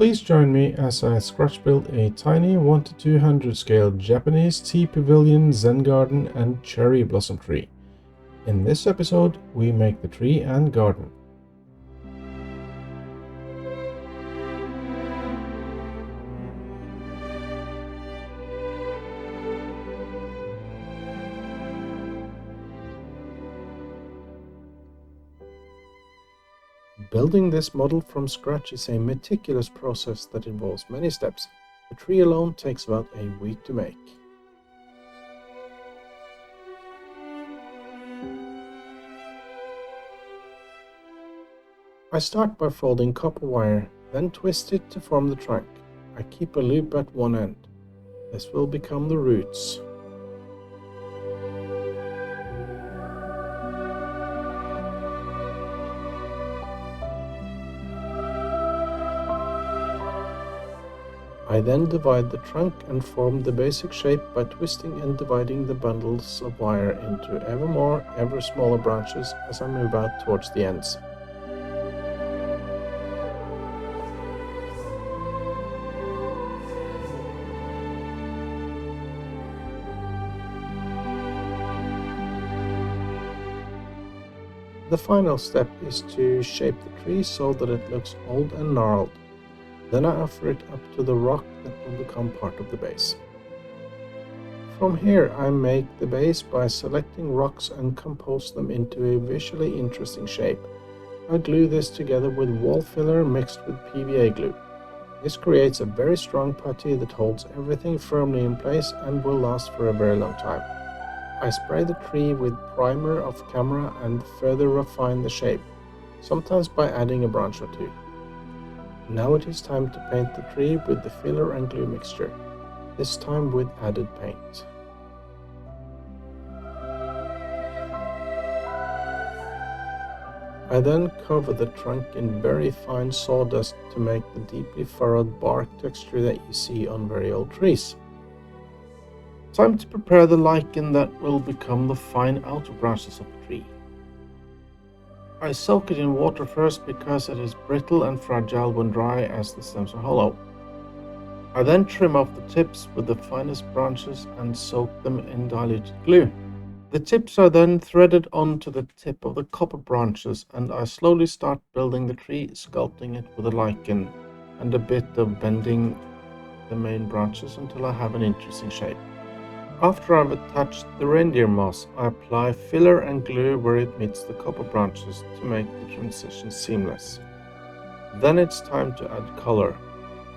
Please join me as I scratch build a tiny 1 to 200 scale Japanese tea pavilion, Zen garden and cherry blossom tree. In this episode we make the tree and garden. Building this model from scratch is a meticulous process that involves many steps. The tree alone takes about a week to make. I start by folding copper wire, then twist it to form the trunk. I keep a loop at one end. This will become the roots. I then divide the trunk and form the basic shape by twisting and dividing the bundles of wire into ever smaller branches as I move out towards the ends. The final step is to shape the tree so that it looks old and gnarled. Then I offer it up to the rock that will become part of the base. From here I make the base by selecting rocks and compose them into a visually interesting shape. I glue this together with wall filler mixed with PVA glue. This creates a very strong putty that holds everything firmly in place and will last for a very long time. I spray the tree with primer off camera and further refine the shape, sometimes by adding a branch or two. Now it is time to paint the tree with the filler and glue mixture, this time with added paint. I then cover the trunk in very fine sawdust to make the deeply furrowed bark texture that you see on very old trees. Time to prepare the lichen that will become the fine outer branches of the tree. I soak it in water first because it is brittle and fragile when dry as the stems are hollow. I then trim off the tips with the finest branches and soak them in diluted glue. The tips are then threaded onto the tip of the copper branches and I slowly start building the tree, sculpting it with a lichen and a bit of bending the main branches until I have an interesting shape. After I've attached the reindeer moss, I apply filler and glue where it meets the copper branches to make the transition seamless. Then it's time to add color.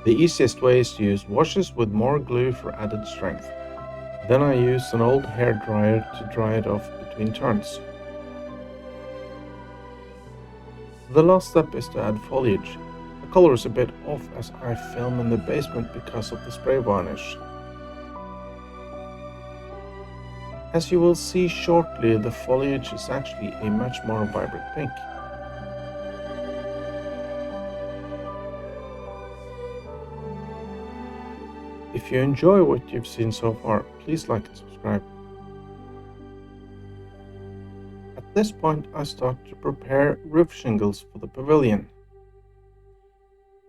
The easiest way is to use washes with more glue for added strength. Then I use an old hair dryer to dry it off between turns. The last step is to add foliage. The color is a bit off as I film in the basement because of the spray varnish. As you will see shortly, the foliage is actually a much more vibrant pink. If you enjoy what you've seen so far, please like and subscribe. At this point, I start to prepare roof shingles for the pavilion.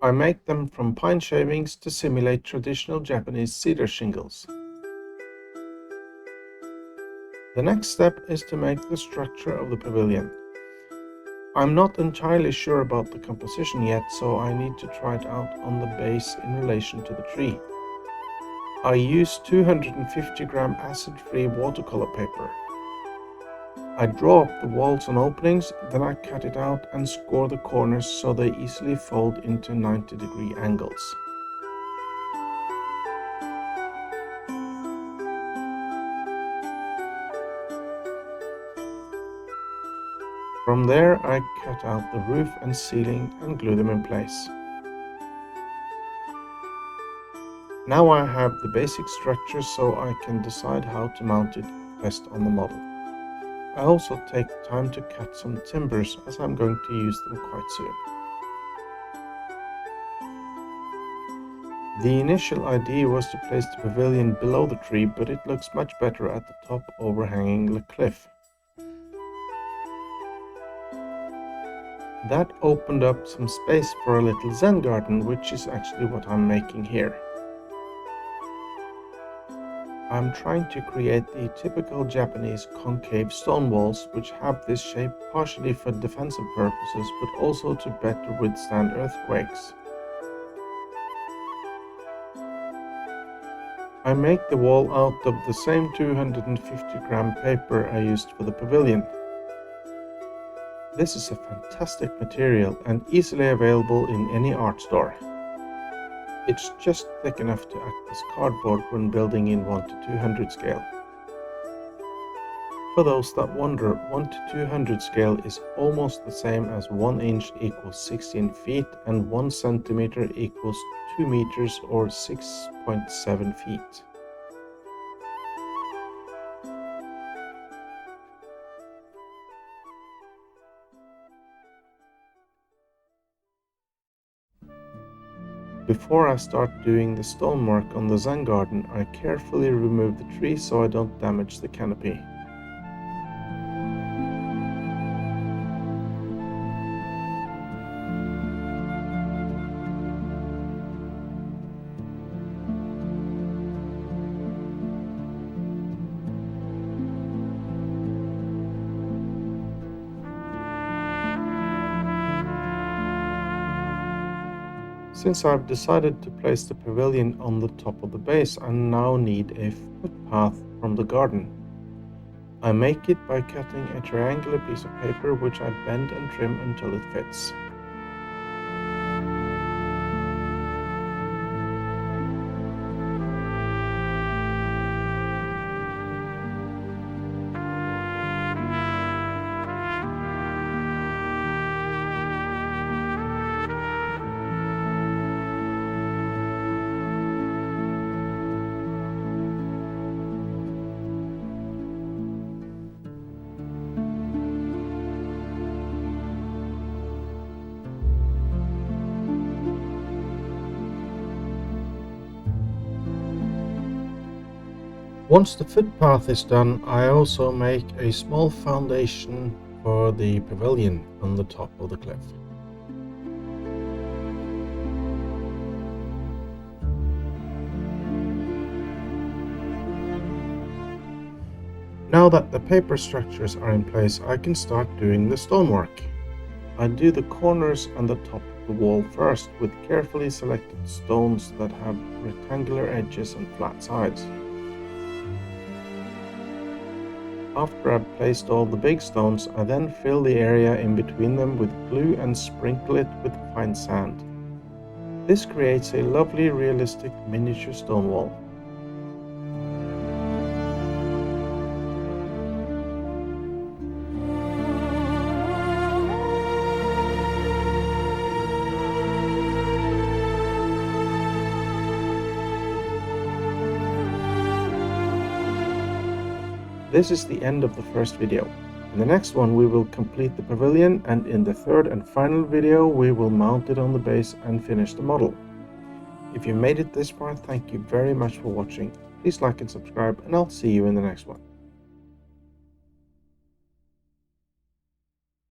I make them from pine shavings to simulate traditional Japanese cedar shingles. The next step is to make the structure of the pavilion. I'm not entirely sure about the composition yet, so I need to try it out on the base in relation to the tree. I use 250 gram acid-free watercolor paper. I draw up the walls and openings, then I cut it out and score the corners so they easily fold into 90-degree angles. From there I cut out the roof and ceiling and glue them in place. Now I have the basic structure so I can decide how to mount it best on the model. I also take time to cut some timbers as I'm going to use them quite soon. The initial idea was to place the pavilion below the tree, but it looks much better at the top overhanging the cliff. That opened up some space for a little Zen garden, which is actually what I'm making here. I'm trying to create the typical Japanese concave stone walls, which have this shape partially for defensive purposes, but also to better withstand earthquakes. I make the wall out of the same 250-gram paper I used for the pavilion. This is a fantastic material and easily available in any art store. It's just thick enough to act as cardboard when building in 1 to 200 scale. For those that wonder, 1 to 200 scale is almost the same as 1 inch equals 16 feet and 1 centimeter equals 2 meters or 6.7 feet. Before I start doing the stonework on the Zen garden, I carefully remove the tree so I don't damage the canopy. Since I've decided to place the pavilion on the top of the base, I now need a footpath from the garden. I make it by cutting a triangular piece of paper which I bend and trim until it fits. Once the footpath is done, I also make a small foundation for the pavilion on the top of the cliff. Now that the paper structures are in place, I can start doing the stonework. I do the corners and the top of the wall first with carefully selected stones that have rectangular edges and flat sides. After I've placed all the big stones, I then fill the area in between them with glue and sprinkle it with fine sand. This creates a lovely, realistic miniature stone wall. This is the end of the first video. In the next one we will complete the pavilion, and in the third and final video we will mount it on the base and finish the model. If you made it this far, thank you very much for watching. Please like and subscribe, and I'll see you in the next one.